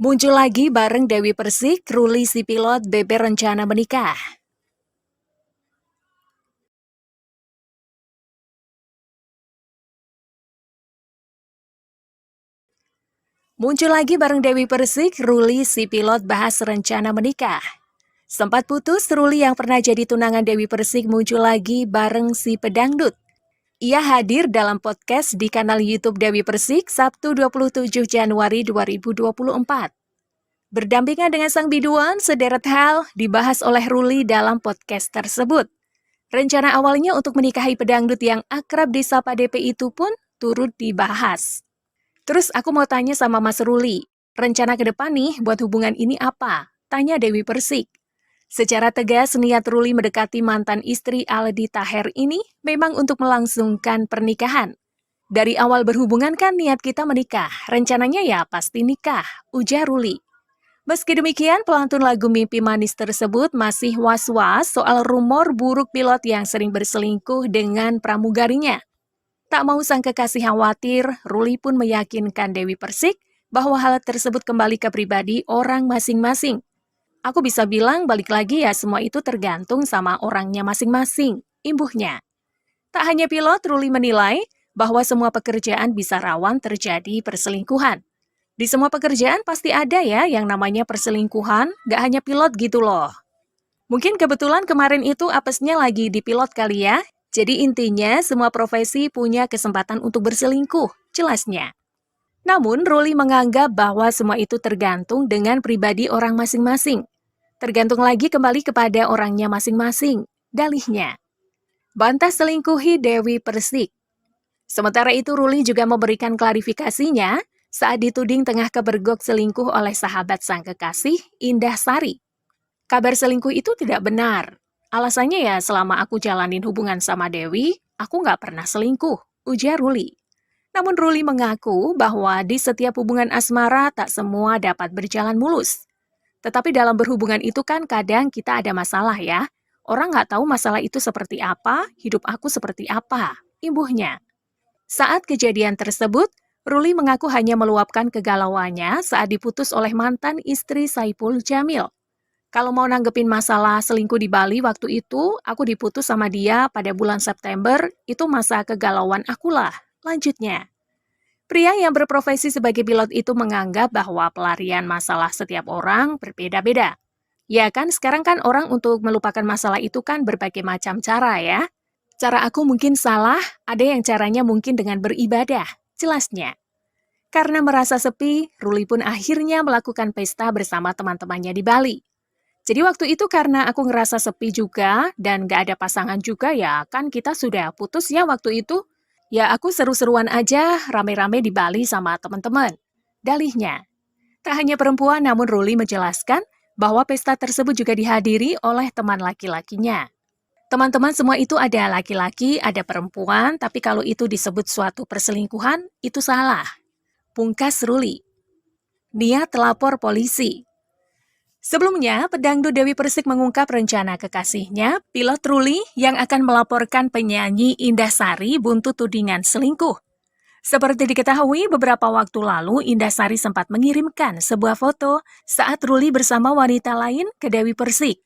Muncul lagi bareng Dewi Persik, Ruli si pilot beber rencana menikah. Muncul lagi bareng Dewi Persik, Ruli si pilot bahas rencana menikah. Sempat putus, Ruli yang pernah jadi tunangan Dewi Persik muncul lagi bareng si pedangdut. Ia hadir dalam podcast di kanal YouTube Dewi Persik Sabtu 27 Januari 2024. Berdampingan dengan sang biduan, sederet hal dibahas oleh Ruli dalam podcast tersebut. Rencana awalnya untuk menikahi pedangdut yang akrab disapa DP itu pun turut dibahas. Terus aku mau tanya sama Mas Ruli, rencana ke depan nih buat hubungan ini apa? Tanya Dewi Persik. Secara tegas, niat Ruli mendekati mantan istri Aldi Taher ini memang untuk melangsungkan pernikahan. Dari awal berhubungan kan niat kita menikah, rencananya ya pasti nikah, ujar Ruli. Meski demikian, pelantun lagu Mimpi Manis tersebut masih was-was soal rumor buruk pilot yang sering berselingkuh dengan pramugarinya. Tak mau sang kekasih khawatir, Ruli pun meyakinkan Dewi Persik bahwa hal tersebut kembali ke pribadi orang masing-masing. Aku bisa bilang balik lagi ya semua itu tergantung sama orangnya masing-masing, imbuhnya. Tak hanya pilot, Ruli menilai bahwa semua pekerjaan bisa rawan terjadi perselingkuhan. Di semua pekerjaan pasti ada ya yang namanya perselingkuhan, gak hanya pilot gitu loh. Mungkin kebetulan kemarin itu apesnya lagi di pilot kali ya. Jadi intinya semua profesi punya kesempatan untuk berselingkuh, jelasnya. Namun Ruli menganggap bahwa semua itu tergantung dengan pribadi orang masing-masing. Tergantung lagi kembali kepada orangnya masing-masing, dalihnya. Bantah selingkuhi Dewi Persik. Sementara itu Ruli juga memberikan klarifikasinya saat dituding tengah kebergok selingkuh oleh sahabat sang kekasih, Indah Sari. Kabar selingkuh itu tidak benar. Alasannya ya selama aku jalanin hubungan sama Dewi, aku nggak pernah selingkuh, ujar Ruli. Namun Ruli mengaku bahwa di setiap hubungan asmara tak semua dapat berjalan mulus. Tetapi dalam berhubungan itu kan kadang kita ada masalah ya. Orang nggak tahu masalah itu seperti apa, hidup aku seperti apa, imbuhnya. Saat kejadian tersebut, Ruli mengaku hanya meluapkan kegalauannya saat diputus oleh mantan istri Saipul Jamil. Kalau mau nanggepin masalah selingkuh di Bali waktu itu, aku diputus sama dia pada bulan September, itu masa kegalauan akulah. Lanjutnya, pria yang berprofesi sebagai pilot itu menganggap bahwa pelarian masalah setiap orang berbeda-beda. Ya kan, sekarang kan orang untuk melupakan masalah itu kan berbagai macam cara ya. Cara aku mungkin salah, ada yang caranya mungkin dengan beribadah, jelasnya. Karena merasa sepi, Ruli pun akhirnya melakukan pesta bersama teman-temannya di Bali. Jadi waktu itu karena aku ngerasa sepi juga dan gak ada pasangan juga ya kan kita sudah putus ya waktu itu. Ya aku seru-seruan aja rame-rame di Bali sama teman-teman. Dalihnya. Tak hanya perempuan namun Ruli menjelaskan bahwa pesta tersebut juga dihadiri oleh teman laki-lakinya. Teman-teman semua itu ada laki-laki, ada perempuan, tapi kalau itu disebut suatu perselingkuhan, itu salah. Pungkas Ruli. Niat lapor polisi. Sebelumnya, pedangdut Dewi Persik mengungkap rencana kekasihnya, pilot Ruli, yang akan melaporkan penyanyi Indah Sari buntut tudingan selingkuh. Seperti diketahui, beberapa waktu lalu Indah Sari sempat mengirimkan sebuah foto saat Ruli bersama wanita lain ke Dewi Persik.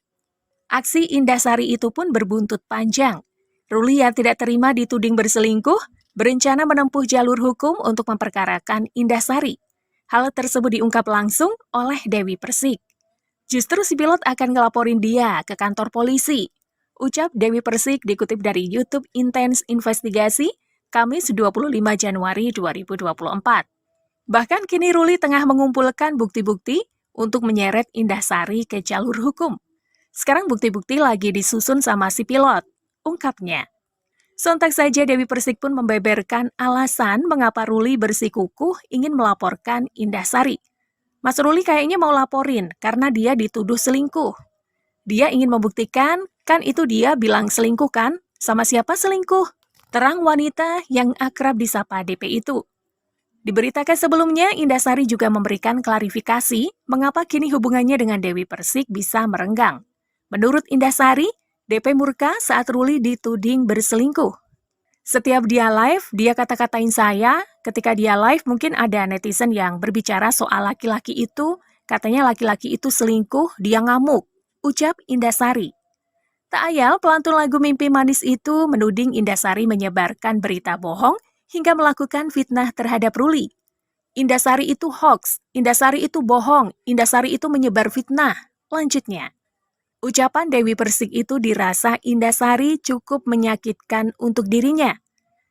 Aksi Indah Sari itu pun berbuntut panjang. Ruli yang tidak terima dituding berselingkuh, berencana menempuh jalur hukum untuk memperkarakan Indah Sari. Hal tersebut diungkap langsung oleh Dewi Persik. Justru si pilot akan ngelaporin dia ke kantor polisi. Ucap Dewi Persik dikutip dari YouTube Intense Investigasi, Kamis 25 Januari 2024. Bahkan kini Ruli tengah mengumpulkan bukti-bukti untuk menyeret Indah Sari ke jalur hukum. Sekarang bukti-bukti lagi disusun sama si pilot, ungkapnya. Sontak saja Dewi Persik pun membeberkan alasan mengapa Ruli bersikukuh ingin melaporkan Indah Sari. Mas Ruli kayaknya mau laporin karena dia dituduh selingkuh. Dia ingin membuktikan, kan itu dia bilang selingkuh kan? Sama siapa selingkuh? Terang wanita yang akrab disapa DP itu. Diberitakan sebelumnya, Indah Sari juga memberikan klarifikasi mengapa kini hubungannya dengan Dewi Persik bisa merenggang. Menurut Indah Sari, DP murka saat Ruli dituding berselingkuh. Setiap dia live, dia kata-katain saya. Ketika dia live, mungkin ada netizen yang berbicara soal laki-laki itu. Katanya laki-laki itu selingkuh, dia ngamuk. Ucap Indasari. Tak ayal, pelantun lagu Mimpi Manis itu menuding Indasari menyebarkan berita bohong hingga melakukan fitnah terhadap Ruli. Indasari itu hoax, Indasari itu bohong, Indasari itu menyebar fitnah. Lanjutnya, ucapan Dewi Persik itu dirasa Indasari cukup menyakitkan untuk dirinya.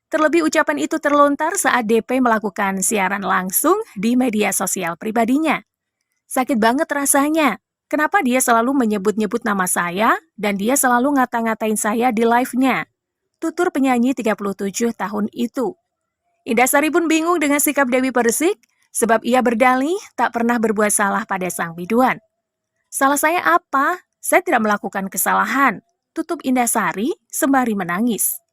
Terlebih ucapan itu terlontar saat DP melakukan siaran langsung di media sosial pribadinya. Sakit banget rasanya. Kenapa dia selalu menyebut-nyebut nama saya dan dia selalu ngata-ngatain saya di live-nya? Tutur penyanyi 37 tahun itu. Indasari pun bingung dengan sikap Dewi Persik sebab ia berdalih tak pernah berbuat salah pada sang biduan. Salah saya apa? Saya tidak melakukan kesalahan. Tutup Indasari sembari menangis.